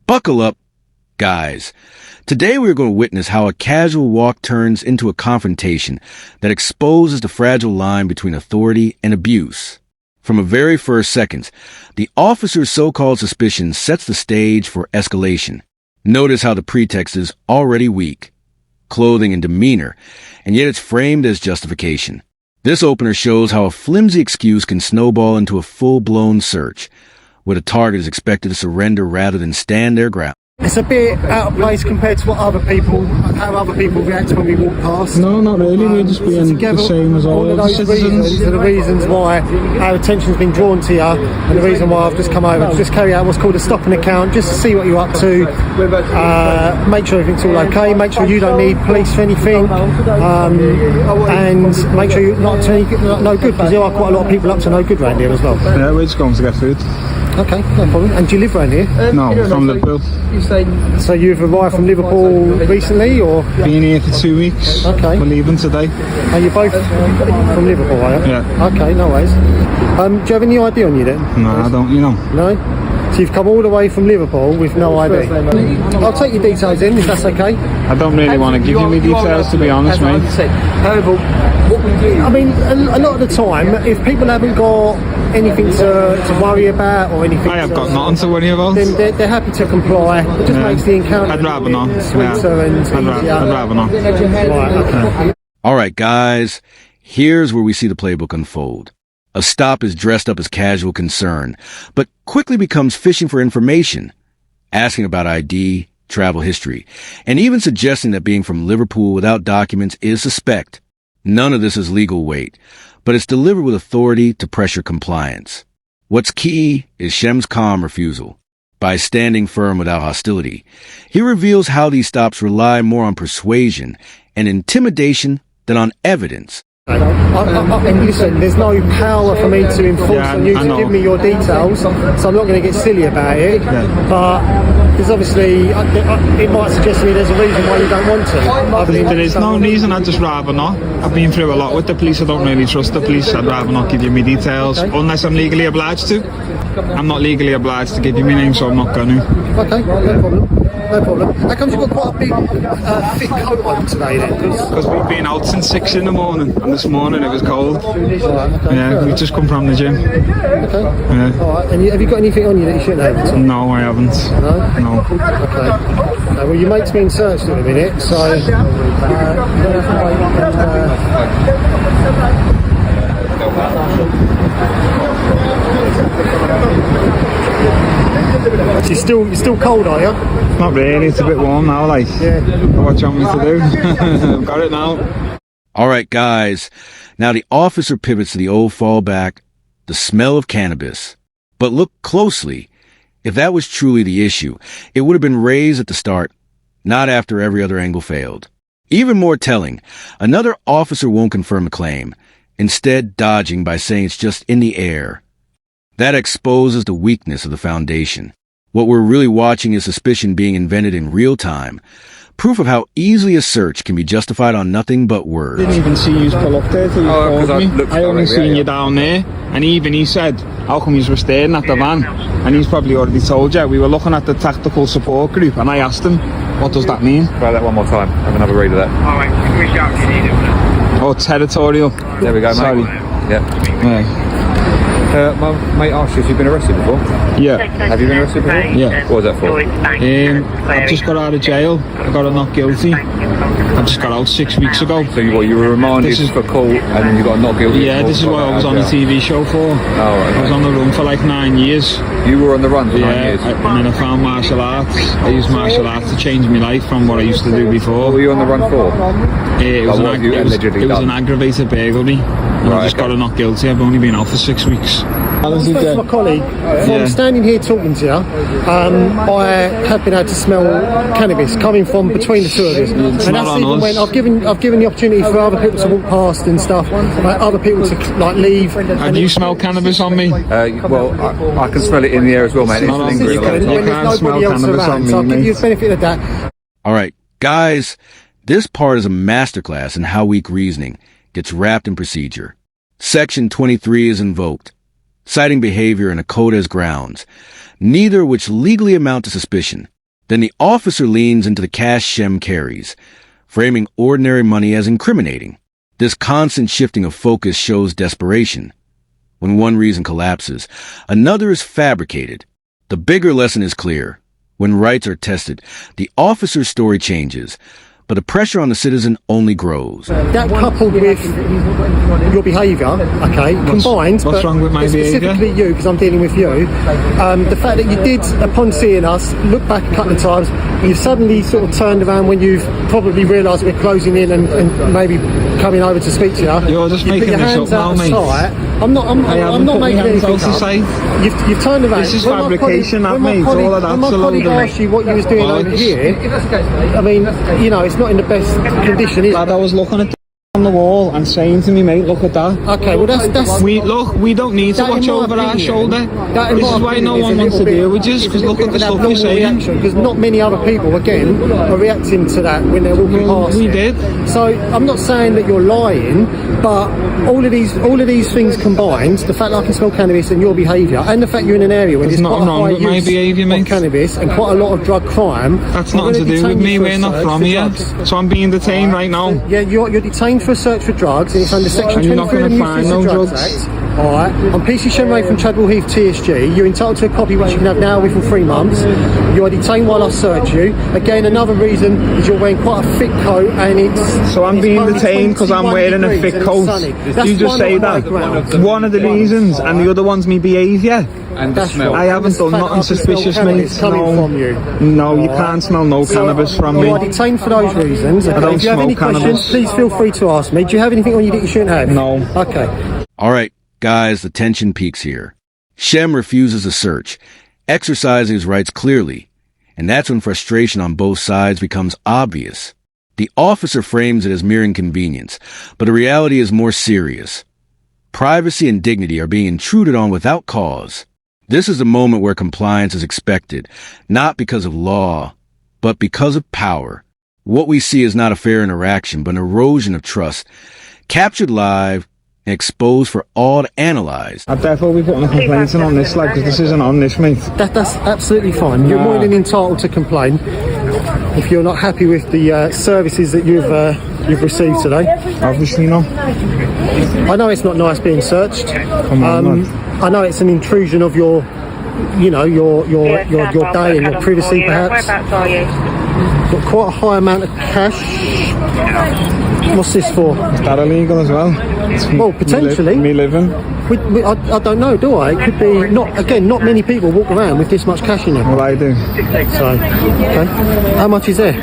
Buckle up, guys. Today we're going to witness how a casual walk turns into a confrontation that exposes the fragile line between authority and abuse. From the very first seconds, the officer's so-called suspicion sets the stage for escalation. Notice how the pretext is already weak, clothing and demeanor, and yet it's framed as justification. This opener shows how a flimsy excuse can snowball into a full-blown search, where the target is expected to surrender rather than stand their ground. It's a bit out of place compared to how other people react when we walk past. No, not really. We're just being the same as all other citizens. These are the reasons why our attention's been drawn to you, and the reason why I've just come over to just carry out what's called a stopping account, just to see what you're up to, make sure everything's all okay, make sure you don't need police for anything, and make sure you're not up to no good, because there are quite a lot of people up to no good around here as well. Yeah, we're just going to get food. Okay, no problem. And do you live around here? No, from Liverpool. So you've arrived from Liverpool recently, or? Been here for 2 weeks. Okay. We're leaving today. Are you both from Liverpool, are you? Yeah. Okay, no worries. Do you have any ID on you then? No, I don't, No? So you've come all the way from Liverpool with no ID? I'll take your details in, if that's okay. I don't really want to give you my details, to be honest, mate. I mean, a lot of the time, if people haven't got anything to worry about or anything, I have got nothing to worry about. then they're happy to comply. It just makes the encounter I'd rather not. sweeter and easier. I'd rather not. Right, okay. All right, guys, here's where we see the playbook unfold. A stop is dressed up as casual concern, but quickly becomes fishing for information, asking about ID, travel history, and even suggesting that being from Liverpool without documents is suspect. None of this is legal weight, but it's delivered with authority to pressure compliance. What's key is Shem's calm refusal. By standing firm without hostility, he reveals how these stops rely more on persuasion and intimidation than on evidence. And listen, there's no power for me to enforce on you to give me your details, so I'm not going to get silly about it. But there's obviously, it might suggest to me there's a reason why you don't want to. There is no reason, I'd just rather not. I've been through a lot with the police. I don't really trust the police. I'd rather not give you my details, unless I'm legally obliged to. I'm not legally obliged to give you my name, so I'm not going to. Okay, no problem. No problem. How come you've got quite a big, thick coat on today then? Because we've been out since 6 in the morning, and this morning it was cold. Right, okay. Yeah, we've just come from the gym. Okay. Yeah. Alright, and have you got anything on you that you shouldn't have? No, I haven't. No? No. Okay. Well, your mate's being searched in a minute, so... You're still cold, are you? Not really, it's a bit warm now, like. Yeah. What do you want me to do? I've got it now. All right, guys. Now the officer pivots to the old fallback, the smell of cannabis. But look closely. If that was truly the issue, it would have been raised at the start, not after every other angle failed. Even more telling, another officer won't confirm the claim, instead dodging by saying it's just in the air. That exposes the weakness of the foundation. What we're really watching is suspicion being invented in real time, proof of how easily a search can be justified on nothing but words. I didn't even see you pull up there till you called me. I only seen you down there, and even he said, how come you were staring at the van? And he's probably already told you, we were looking at the tactical support group, and I asked him, what does that mean? Try that one more time, have another read of that. Alright, we shout if you need it. Oh, territorial. There we go, mate. Sorry. Yeah. My mate asked you if you've been arrested before. Yeah. Have you been arrested before? Yeah. What was that for? I've just got out of jail. I got a not guilty. I just got out 6 weeks ago. So you were remanded for court and then you got not guilty? Yeah, this is what I was on the TV show for. Oh, right. I was on the run for like 9 years. You were on the run for 9 years? And then I found martial arts. I used martial arts to change my life from what I used to do before. What were you on the run for? It was an aggravated burglary. And I just got a not guilty. I've only been out for 6 weeks. My colleague, from standing here talking to you, I have been able to smell cannabis coming from between the two of us. And that's even when I've given the opportunity for other people to walk past and stuff, like other people to like leave. Have you smelled cannabis on me? Well, I can smell it in the air as well, mate. It's lingering. When there's nobody else around, so I'll give you the benefit of that. All right, guys, this part is a masterclass in how weak reasoning gets wrapped in procedure. Section 23 is invoked, citing behavior in a code as grounds, neither which legally amount to suspicion. Then the officer leans into the cash Shem carries, framing ordinary money as incriminating. This constant shifting of focus shows desperation. When one reason collapses, another is fabricated. The bigger lesson is clear. When rights are tested, the officer's story changes, but the pressure on the citizen only grows. That coupled with your behaviour, okay, combined, what's but wrong with my specifically you, because I'm dealing with you, the fact that you did, upon seeing us, look back a couple of times, you've suddenly sort of turned around when you've probably realised we're closing in and maybe coming over to speak to you. You're just you making put your this hands up out now, of mate. sight. I'm not making anything up. You've turned around. This is When my fabrication, colleague- that, mate. when my All of colleague- that's When my a load colleague of asked you what you was doing over bollocks. here, I mean, you know, it's not in the best condition, is it? Lad, I was looking at on the wall and saying to me, mate, look at that. Okay, well that's We don't need to That, in watch my over our opinion, shoulder. that, in This my is why opinion, no is one a wants to little bit- deal with you, because look at the stuff you're saying. Because not many other people, again, are reacting to that when they're walking past. We it. did. So I'm not saying that you're lying, but all of these things combined, the fact that I can smell cannabis and your behaviour, and the fact you're in an area where There's there's quite nothing a wrong high with my use behaviour, of mate. cannabis and quite a lot of drug crime. That's I'm nothing to gonna do with detain me. you for a We're not search from for here. drugs. So I'm being detained right now. Yeah, you're detained for a search for drugs, and it's under Section And you're not 23 of the gonna Use find of no Drugs drugs. Act. Alright, I'm PC Shenray from Chadwell Heath TSG. You're entitled to a copy which you can have now within 3 months. You are detained while I search you. Again, another reason is you're wearing quite a thick coat and it's... So I'm it's being only detained because I'm 21 wearing a degrees thick and it's coat. sunny. Did That's you just one say of my that? grounds. One of the reasons, and the other one's me behaviour. And the smell. I haven't done The fact nothing that I can smell suspicious, mate. cannabis coming from you. No, you can't smell no cannabis from me. You are detained for those reasons. Okay, don't if you have any smoke cannabis. questions, please feel free to ask me. Do you have anything on you that you shouldn't have? No. Okay. All right, guys, the tension peaks here. Shem refuses a search, exercising his rights clearly, and that's when frustration on both sides becomes obvious. The officer frames it as mere inconvenience, but the reality is more serious. Privacy and dignity are being intruded on without cause. This is the moment where compliance is expected, not because of law, but because of power. What we see is not a fair interaction, but an erosion of trust, captured live and exposed for all to analyze. I'd therefore be putting a complaint in on this, like, because this isn't on this, mate. That's absolutely fine. You're more than entitled to complain if you're not happy with the services that you've received today. Obviously not. I know it's not nice being searched. Come on, man. I know it's an intrusion of your day and your privacy, perhaps. Whereabouts are you? Got quite a high amount of cash. What's this for? Is that illegal as well? Well, potentially. Me living. I don't know, do I? It could be not many people walk around with this much cash in them. Well, I do. So, okay. How much is there?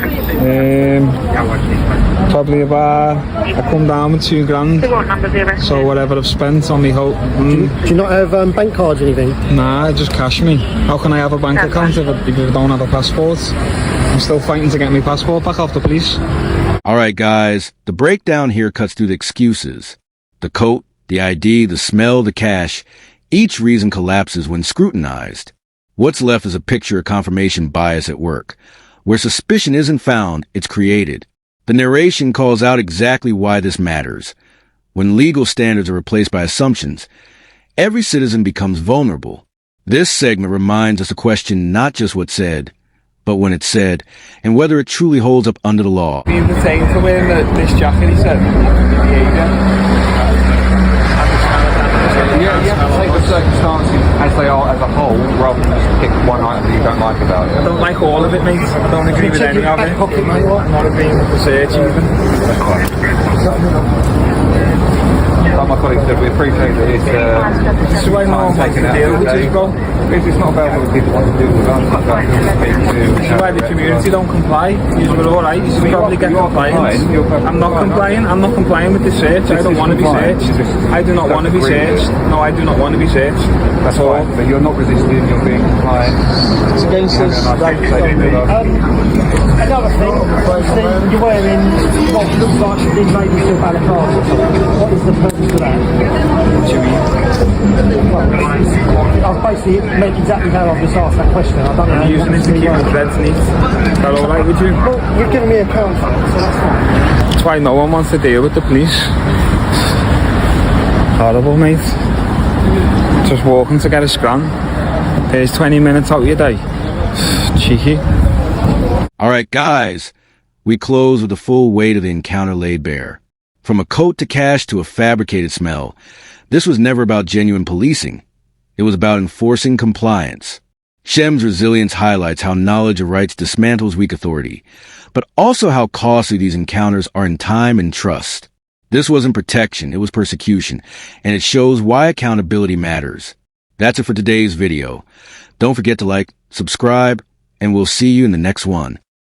Probably about, I come down with $2,000. What number's the arrest? So whatever I've spent on me hope. Do you not have bank cards or anything? Nah, just cash me. How can I have a bank account if I don't have a passport? I'm still fighting to get my passport back off the police. All right, guys, the breakdown here cuts through the excuses. The coat, the ID, the smell, the cash. Each reason collapses when scrutinized. What's left is a picture of confirmation bias at work. Where suspicion isn't found, it's created. The narration calls out exactly why this matters. When legal standards are replaced by assumptions, every citizen becomes vulnerable. This segment reminds us to question not just what's said, but when it's said, and whether it truly holds up under the law. Being detained for wearing this jacket, he said. Yeah, you have to take the circumstances as they are as a whole, rather than just pick one item that you don't like about it. I don't like all of it, mate. I don't agree with any of it. I'm not agreeing with the search even. Like my colleague said, we appreciate that it's This is why no one wants to deal with it, bro. It's not about what people want to do with us, it's about who we speak to. This is why the community don't comply. You were alright, you should probably get compliance. I'm not complying with the search. I don't want to be searched. I do not want to be searched. No, I do not want to be searched. That's fine, but you're not resisting, you're being compliant. It's against us. Another thing, you're wearing what looks like you've been made into a balaclava or something. What is the purpose of that? I've basically meant exactly how I've just asked that question. I don't know. I'm using it to keep the threads neat. Is that alright with you? Well, you've given me a count for it, so that's fine. That's why no one wants to deal with the police. Horrible, mate. Just walking to get a scran. There's 20 minutes out of your day. Cheeky. All right, guys, we close with the full weight of the encounter laid bare. From a coat to cash to a fabricated smell, this was never about genuine policing. It was about enforcing compliance. Shem's resilience highlights how knowledge of rights dismantles weak authority, but also how costly these encounters are in time and trust. This wasn't protection, it was persecution, and it shows why accountability matters. That's it for today's video. Don't forget to like, subscribe, and we'll see you in the next one.